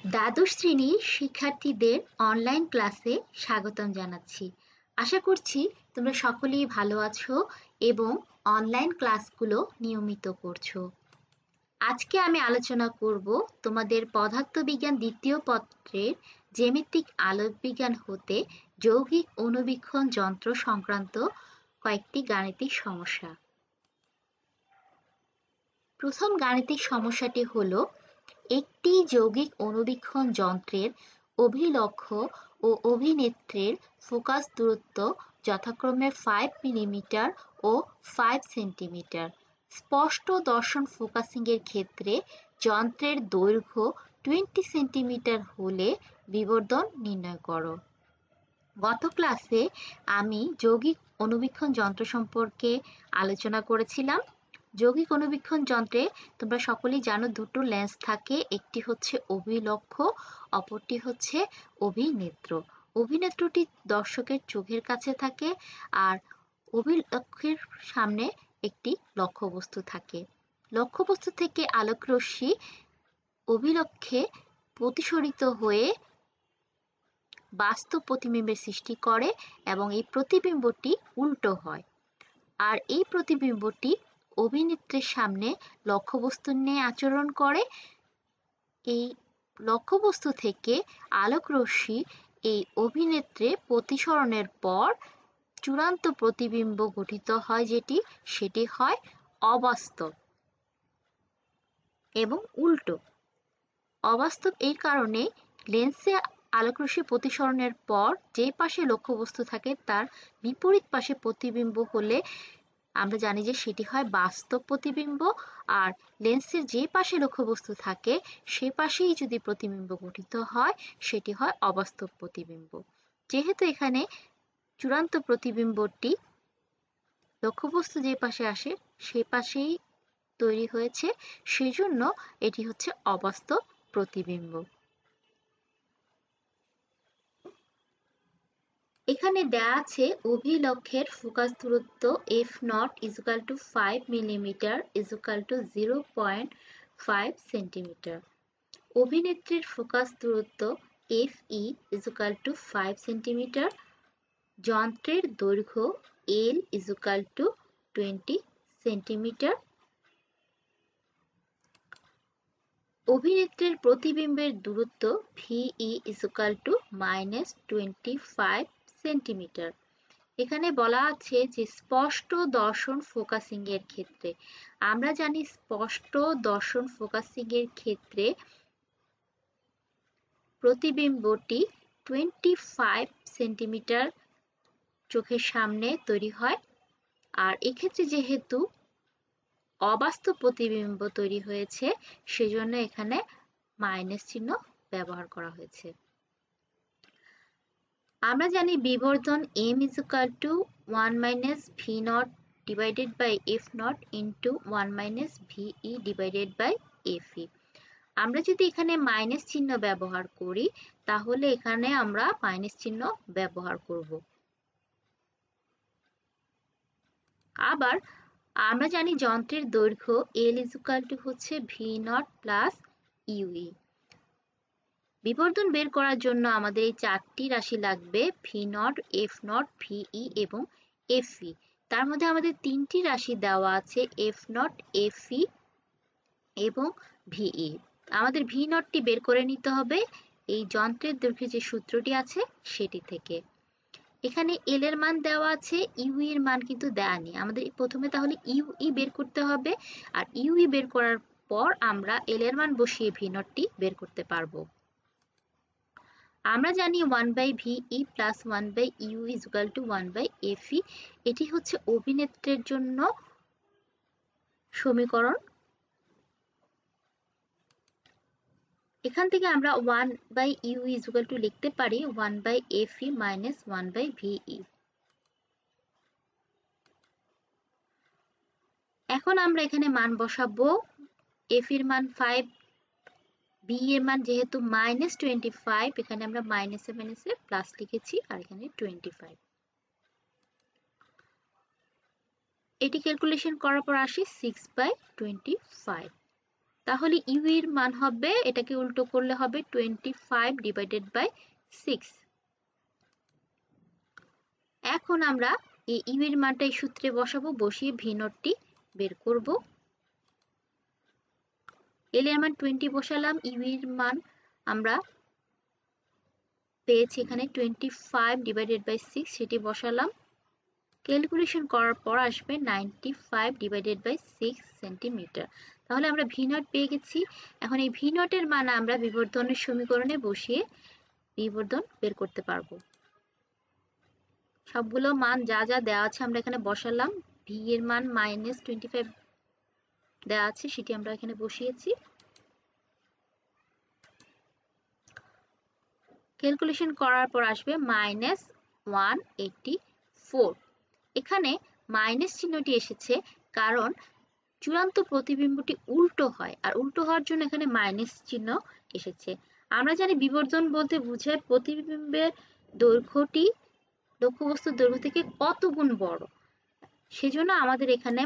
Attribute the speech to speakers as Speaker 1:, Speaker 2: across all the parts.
Speaker 1: দ্বাদশ শ্রেণীর শিক্ষার্থীদের অনলাইন ক্লাসে স্বাগতম জানাচ্ছি। আশা করছি তোমরা সকলেই ভালো আছো এবং অনলাইন ক্লাসগুলো নিয়মিত করছো। আজকে আমি আলোচনা করব তোমাদের পদার্থবিজ্ঞান দ্বিতীয় পত্রের জ্যামিতিক আলোক বিজ্ঞান হতে যৌগিক অণুবীক্ষণ যন্ত্র সংক্রান্ত কয়েকটি গাণিতিক সমস্যা। প্রথম গাণিতিক সমস্যাটি হলো একটি যৌগিক অণুবীক্ষণ যন্ত্রের অভিলক্ষ ও অভিনেত্রের ফোকাস দূরত্ব যথাক্রমে 5 মিলিমিটার ও 5 সেন্টিমিটার। স্পষ্ট দর্শন ফোকাসিংয়ের ক্ষেত্রে যন্ত্রের দৈর্ঘ্য 20 সেন্টিমিটার হলে বিবর্ধন নির্ণয় করো। গত ক্লাসে আমি যৌগিক অণুবীক্ষণ যন্ত্র সম্পর্কে আলোচনা করেছিলাম। যৌগিক অণুবীক্ষণ যন্ত্রে তোমরা সকলেই জানো দুটো লেন্স থাকে, একটি হচ্ছে অভিলক্ষ, অপরটি হচ্ছে অভিনেত্র। অভিনেত্রটি দর্শকের চোখের কাছে থাকে আর অভিলক্ষের সামনে একটি লক্ষ্যবস্তু থাকে। লক্ষ্যবস্তু থেকে আলোকরশ্মি অভিলক্ষে প্রতিসরিত হয়ে বাস্তব প্রতিবিম্বের সৃষ্টি করে এবং এই প্রতিবিম্বটি উল্টো হয়, আর এই প্রতিবিম্বটি অভিনেত্রের সামনে লক্ষ্যবস্তু নিয়ে আচরণ করে। এই লক্ষ্যবস্তু থেকে আলোকরশ্মি এই অভিনেত্রে প্রতিসরণের পর চূড়ান্ত প্রতিবিম্ব গঠিত হয়, সেটি হয় অবাস্তব এবং উল্টো। অবাস্তব এই কারণে লেন্সে আলোকরশ্মি প্রতিসরণের পর যে পাশে লক্ষ্যবস্তু থাকে তার বিপরীত পাশে প্রতিবিম্ব হলে আমরা জানি যে সেটি হয় বাস্তব প্রতিবিম্ব, আর লেন্সের যে পাশে লক্ষ্যবস্তু থাকে সে পাশেই যদি প্রতিবিম্ব গঠিত হয় সেটি হয় অবাস্তব প্রতিবিম্ব। যেহেতু এখানে চূড়ান্ত প্রতিবিম্বটি লক্ষ্যবস্তু যে পাশে আসে সে পাশেই তৈরি হয়েছে, সেজন্য এটি হচ্ছে অবাস্তব প্রতিবিম্ব। এখানে দেয়া আছে অভিলক্ষের ফোকাস দূরত্ব f0 = 5 মিলিমিটার = 0.5 সেন্টিমিটার। অভিনেত্রীর ফোকাস দূরত্ব fe = 5 সেন্টিমিটার। যন্ত্রের দৈর্ঘ্য l = 20 সেন্টিমিটার। অভিনেত্রীর প্রতিবিম্বের দূরত্ব ve = -25 সেন্টিমিটার। এখানে বলা আছে যে স্পষ্ট দর্শন ফোকাসিং এর ক্ষেত্রে আমরা জানি স্পষ্ট দর্শন ফোকাসিং এর ক্ষেত্রে প্রতিবিম্বটি 25 সেন্টিমিটার চোখের সামনে তৈরি হয়, আর এক্ষেত্রে যেহেতু অবাস্তব প্রতিবিম্ব তৈরি হয়েছে সেজন্য এখানে মাইনাস চিহ্ন ব্যবহার করা হয়েছে। আমরা জানি বিবর্ধন m = 1 - v0 / f0 × 1 - ve / fe। আমরা যদি এখানে মাইনাস চিহ্ন ব্যবহার করি তাহলে এখানে আমরা মাইনাস চিহ্ন ব্যবহার করব। আবার আমরা জানি যন্ত্রের দৈর্ঘ্য l = হচ্ছে v0 + ue। বিবর্ধন বের করার জন্য আমাদের এই চারটি রাশি লাগবে, v0, f0, ve এবং fe। তার মধ্যে আমাদের তিনটি রাশি দেওয়া আছে, f0, fe এবং ve। আমাদের v0 টি বের করে নিতে হবে এই যন্ত্রের দৈর্ঘ্যের যে সূত্রটি আছে সেটি থেকে। এখানে l এর মান দেওয়া আছে, u এর মান কিন্তু দেয়া নেই। আমাদের প্রথমে তাহলে ue বের করতে হবে, আর ue বের করার পর আমরা l এর মান বসিয়ে v0 টি বের করতে পারবো। আমরা জানি 1/ve + 1/u = 1/fe। এটি হচ্ছে অভিনেত্রের জন্য সমীকরণ। এখান থেকে আমরা 1/u = লিখতে পারি 1/fe - 1/ve। এখন আমরা এখানে মান বসাবো। f এর মান 5, b এর মান যেহেতু -25, এখানে আমরা মাইনাসে মাইনাসে প্লাস লিখেছি, আর এখানে 25। এটি ক্যালকুলেশন করার পর আসি 6/25। তাহলে ইউ এর মান হবে, এটাকে উল্টো করলে হবে 25 ডিভাইডেড বাই 6। এখন আমরা এই ইউ এর মানটা এই সূত্রে বসাবো, বসিয়ে ভি নটটি বের করব। এল এর মান 20 বসালাম, ইউ এর মান আমরা পেয়েছি এখানে 25 ডিভাইডেড বাই 6, সেটি বসালাম। ক্যালকুলেশন করার পর আসবে 95 ডিভাইডেড বাই 6 সেন্টিমিটার। তাহলে আমরা ভি নট পেয়ে গেছি। এখন এই ভি নটের মান আমরা বিবর্ধনের সমীকরণে বসিয়ে বিবর্ধন বের করতে পারবো। সবগুলো মান যা যা দেওয়া আছে আমরা এখানে বসালাম। ভি এর মান -25 দেওয়া আছে, সেটি আমরা এখানে বসিয়েছি। ক্যালকুলেশন করার পর আসবে -184। এখানে মাইনাস চিহ্নটি এসেছে কারণ চূড়ান্ত প্রতিবিম্বটি উল্টো হয়, আর উল্টো হওয়ার জন্য এখানে মাইনাস চিহ্ন এসেছে। আমরা জানি বিবর্ধন বলতে বোঝায় প্রতিবিম্বের দৈর্ঘ্যটি লক্ষ্যবস্তুর দৈর্ঘ্য থেকে কত গুণ বড়। সেজন্য আমাদের এখানে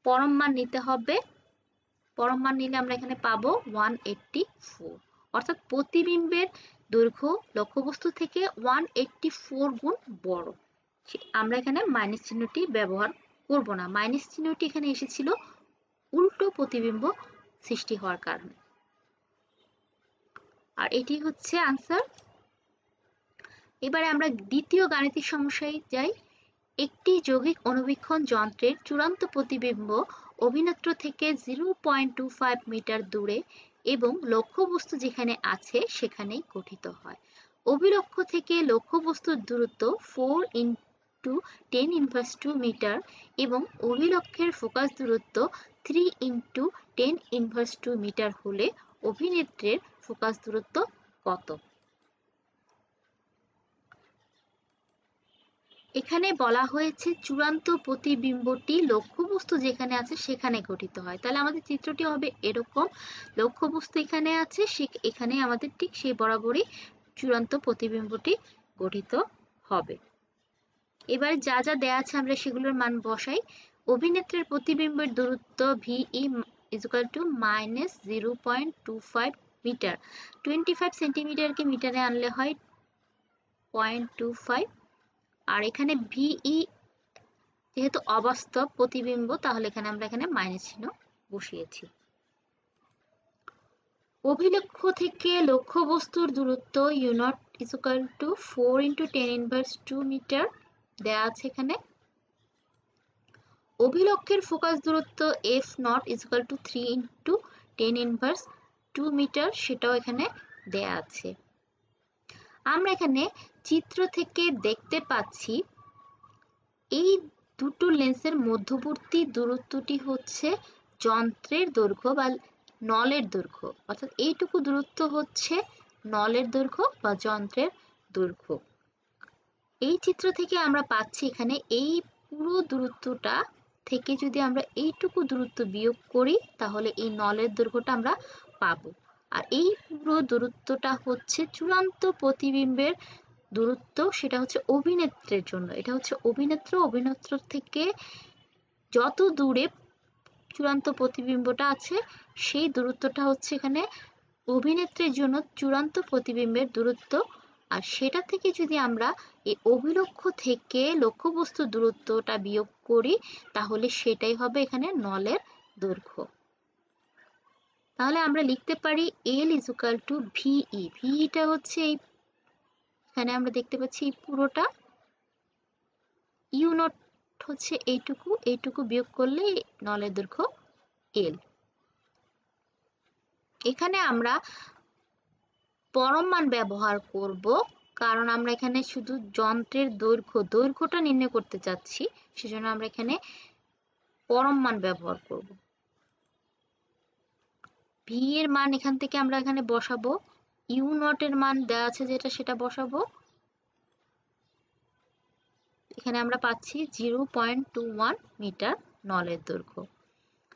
Speaker 1: পরম মান নিতে হবে। পরম মান নিলে আমরা এখানে পাবো 184, অর্থাৎ প্রতিবিম্বের দৈর্ঘ্য লক্ষ্যবস্তু থেকে 184 গুণ বড়। আমরা এখানে মাইনাস চিহ্নটি ব্যবহার করব না, মাইনাস চিহ্নটি এখানে এসেছিল উল্টো প্রতিবিম্ব সৃষ্টি হওয়ার কারণে। আর এটি হচ্ছে আনসার। এবারে আমরা দ্বিতীয় গাণিতিক সমস্যায় যাই। একটি যৌগিক অণুবীক্ষণ যন্ত্রের চূড়ান্ত প্রতিবিম্ব অভিনেত্র থেকে 0.25 মিটার দূরে এবং লক্ষ্যবস্তু যেখানে আছে সেখানেই গঠিত হয়। অভিলক্ষ্য থেকে লক্ষ্যবস্তুর দূরত্ব 4 × 10⁻² মিটার এবং অভিলক্ষের ফোকাস দূরত্ব 3 × 10⁻² মিটার হলে অভিনেত্রের ফোকাস দূরত্ব কত? এখানে বলা হয়েছে চূড়ান্ত প্রতিবিম্বটি লক্ষ্যবস্তু যেখানে আছে সেখানে গঠিত হয়। তাহলে আমাদের চিত্রটি হবে এরকম, লক্ষ্যবস্তু এখানে আছে, এখানে আমাদের ঠিক সেই বরাবরই চূড়ান্ত প্রতিবিম্বটি গঠিত হবে। এবার যা যা দেয়া আছে আমরা সেগুলোর মান বসাই। অভিনেত্রের প্রতিবিম্বের দূরত্ব VE = -0.25 মিটার। 25 সেন্টিমিটারকে মিটারে আনলে হয় 0.25। আর এখানে VE যেহেতু অবাস্তব প্রতিবিম্ব, তাহলে আমরা এখানে মাইনাস চিহ্ন বসিয়েছি। অভিলক্ষ্য থেকে লক্ষ্যবস্তুর দূরত্ব U0 = 4 × 10⁻² মিটার দেয়া আছে এখানে। অভিলক্ষের ফোকাস দূরত্ব F0 = 3 × 10⁻² মিটার, সেটাও এখানে দেয়া আছে। আমরা এখানে চিত্র থেকে দেখতে পাচ্ছি এই দুটো লেন্সের মধ্যবর্তী দূরত্বটি হচ্ছে যন্ত্রের দৈর্ঘ্য বা নলের দৈর্ঘ্য, অর্থাৎ এইটুকু দূরত্ব হচ্ছে নলের দৈর্ঘ্য বা যন্ত্রের দৈর্ঘ্য। এই চিত্র থেকে আমরা পাচ্ছি এখানে এই পুরো দূরত্বটা থেকে যদি আমরা এইটুকু দূরত্ব বিয়োগ করি তাহলে এই নলের দৈর্ঘ্যটা আমরা পাবো। আর এই পুরো দূরত্বটা হচ্ছে চূড়ান্ত প্রতিবিম্বের দূরত্ব, সেটা হচ্ছে অভিনেত্রের জন্য। এটা হচ্ছে অভিনেত্র থেকে যত দূরে চূড়ান্ত প্রতিবিম্বটা আছে সেই দূরত্বটা হচ্ছে এখানে অভিনেত্রের জন্য চূড়ান্ত প্রতিবিম্বের দূরত্ব। আর সেটা থেকে যদি আমরা এই অভিলক্ষ্য থেকে লক্ষ্যবস্তুর দূরত্বটা বিয়োগ করি তাহলে সেটাই হবে এখানে নলের দৈর্ঘ্য। তাহলে আমরা লিখতে পারি L = VE। VEটা হচ্ছে এখানে আমরা দেখতে পাচ্ছি এই পুরোটা, U0 হচ্ছে এইটুকু বিয়োগ করলে নলের দৈর্ঘ্য L। এখানে আমরা পরম মান ব্যবহার করব কারণ আমরা এখানে শুধু যন্ত্রের দৈর্ঘ্যটা নির্ণয় করতে চাচ্ছি, সেজন্য আমরা এখানে পরম মান ব্যবহার করব। V এর মান এখান থেকে আমরা এখানে বসাবো, U0 এর মান দেওয়া আছে যেটা সেটা বসাবো। এখানে আমরা পাচ্ছি 0.21 মিটার নলের দৈর্ঘ্য।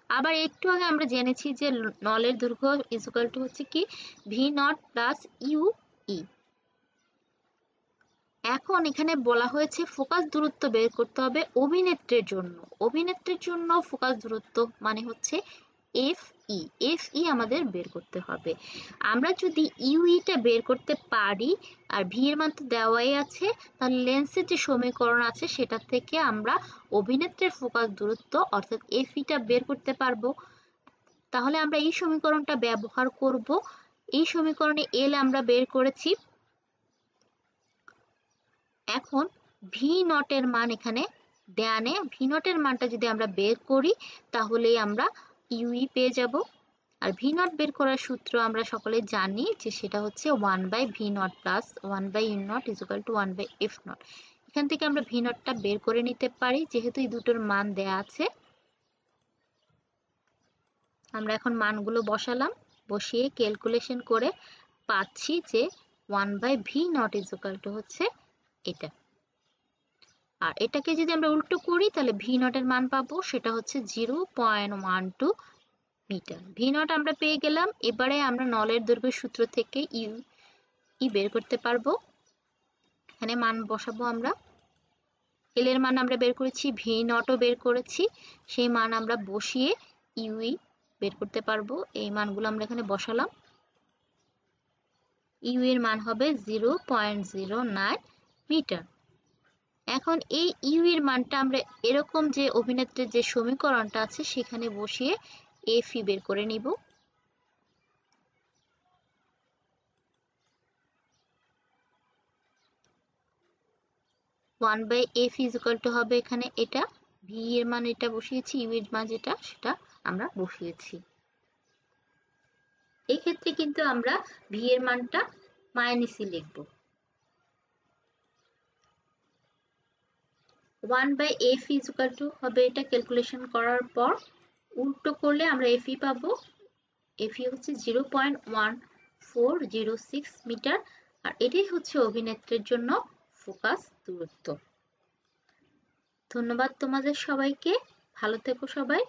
Speaker 1: আবার একটু আগে আমরা জেনেছি যে নলের দৈর্ঘ্য = হচ্ছে কি V0 + UE। এখন এখানে বলা হয়েছে ফোকাস দূরত্ব বের করতে হবে অভিনেত্রের জন্য। অভিনেত্রের জন্য ফোকাস দূরত্ব মানে হচ্ছে FE FE আমাদের বের করতে হবে। আমরা যদি ইউইটা বের করতে পারি আর ভি এর মান তো দেওয়াই আছে, তাহলে লেন্সের যে সমীকরণ আছে সেটা থেকে আমরা অভিনেত্রের ফোকাস দূরত্ব অর্থাৎ FEটা বের করতে পারবো। তাহলে আমরা এই সমীকরণটা ব্যবহার করব। এই সমীকরণে এল আমরা বের করেছি। এখন ভি নটের মান এখানে দেয়া নেই, ভি নটের মানটা যদি আমরা বের করি তাহলেই আমরা ইউই পেয়ে যাব। আর ভি নট বের করার সূত্র আমরা সকলে জানি যে সেটা হচ্ছে 1/v0 plus 1/u0 equal to 1/f0। এখান থেকে আমরা ভি নটটা বের করে নিতে পারি যেহেতু এই দুটোর মান দেয়া আছে। আমরা এখন মানগুলো বসালাম, বসিয়ে ক্যালকুলেশন করে পাচ্ছি যে 1/v0 ইকুয়াল টু হচ্ছে এটা। আর এটাকে যদি আমরা উল্টো করি তাহলে ভি নটের মান পাবো, সেটা হচ্ছে 0.12 মিটার। ভি নট আমরা পেয়ে গেলাম। এবারে আমরা নলের দৈর্ঘ্যের সূত্র থেকে ই বের করতে পারবো। এখানে মান বসাবো আমরা। এল এর মান আমরা বের করেছি, ভি নটও বের করেছি, সেই মান আমরা বসিয়ে ইউই বের করতে পারবো। এই মানগুলো আমরা এখানে বসালাম। ইউ এর মান হবে 0.09 মিটার। এখন এই ইউ এর মানটা আমরা এরকম যে অভিনেত্রের যে সমীকরণটা আছে সেখানে বসিয়ে এফই বের করে নিব। One by F equal to হবে এখানে এটা, ভি এর মান এটা বসিয়েছি, ইউ এর মান যেটা সেটা আমরা বসিয়েছি। এই ক্ষেত্রে কিন্তু আমরা ভি এর মানটা মাইনাসই লিখব। 1/f ইকুয়াল টু হবে এটা ক্যালকুলেশন করার পর উল্টো করলে আমরা এফই পাবো। এফই হচ্ছে 0.1406 মিটার। আর এটাই হচ্ছে অভিনেত্রের জন্য ফোকাস দূরত্ব। ধন্যবাদ তোমাদের সবাইকে, ভালো থেকো সবাই।